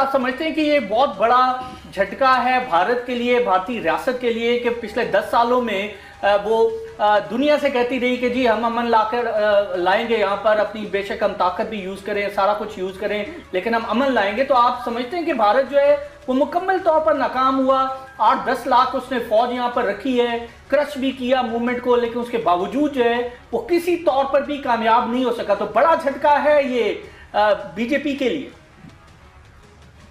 आप समझते हैं कि ये बहुत बड़ा झटका है भारत के लिए, भारतीय रियासत के लिए, कि पिछले 10 सालों में वो दुनिया से कहती रही कि जी हम अमन लाकर लाएंगे यहाँ पर, अपनी बेशक हम ताकत भी यूज करें, सारा कुछ यूज करें, लेकिन हम अमन लाएंगे। तो आप समझते हैं कि भारत जो है वो मुकम्मल तौर पर नाकाम हुआ। 8-10 लाख उसने फौज यहाँ पर रखी है, क्रश भी किया मूवमेंट को, लेकिन उसके बावजूद जो है वो किसी तौर पर भी कामयाब नहीं हो सका। तो बड़ा झटका है ये बीजेपी के लिए।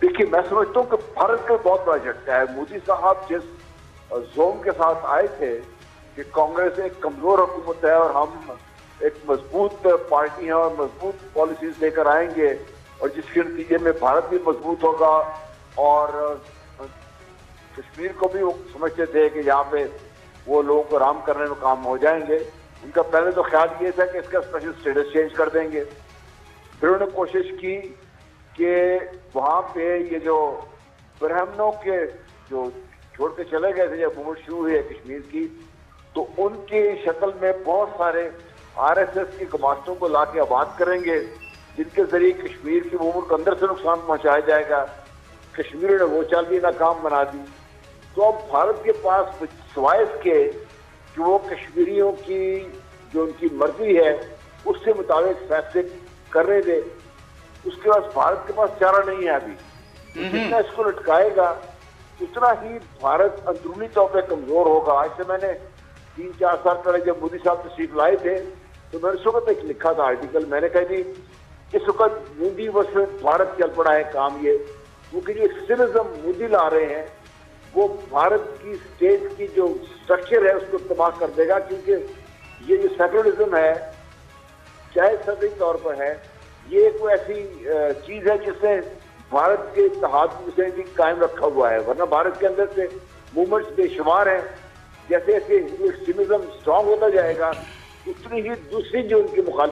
देखिए, मैं समझता हूँ कि भारत का बहुत बड़ा झटका है। मोदी साहब जिस जोम के साथ आए थे कि कांग्रेस एक कमजोर हुकूमत है और हम एक मजबूत पार्टी हैं और मजबूत पॉलिसीज लेकर आएंगे और जिसके नतीजे में भारत भी मजबूत होगा, और कश्मीर को भी वो समझते थे कि यहाँ पे वो लोगों को आराम करने में काम हो जाएंगे। उनका पहले तो ख्याल ये था कि इसका स्पेशल स्टेटस चेंज कर देंगे। फिर उन्होंने कोशिश की कि वहाँ पे ये जो ब्राह्मणों के जो छोड़ के चले गए थे, जब मूवमेंट शुरू हुई है कश्मीर की, तो उनकी शक्ल में बहुत सारे आरएसएस के कमांडों को ला के आबाद करेंगे, जिनके जरिए कश्मीर की मूवमेंट को अंदर से नुकसान पहुंचाया जाएगा। कश्मीर ने वो चाल भी नाकाम बना दी। तो अब भारत के पास सिवाय इसके कि वो कश्मीरियों की जो उनकी मर्जी है उसके मुताबिक फैसले कर रहे थे, उसके बाद भारत के पास चारा नहीं है अभी। जितना इसको लटकाएगा उतना ही भारत अंदरूनी तौर पर कमजोर होगा। आज से मैंने 3-4 साल पहले जब मोदी साहब तशरीफ लाए थे तो मैंने उस वक्त एक लिखा था आर्टिकल, मैंने कहा थी इस वक्त मोदी बस भारत चल पड़ा है काम ये, क्योंकि जो एक्सट्रीमिज्म मोदी ला रहे हैं वो भारत की स्टेट की जो स्ट्रक्चर है उसको तबाह कर देगा। क्योंकि ये जो सेकुलरिज्म है, चाहे सभी तौर पर है, ये कोई ऐसी चीज है जिसने भारत के इत्तेहाद को कायम रखा हुआ है, वरना भारत के अंदर से मूवमेंट्स बेशुमार हैं। जैसे जैसे एक्सट्रीमिज्म स्ट्रांग होता जाएगा उतनी ही दूसरी जो उनकी मुखालिफ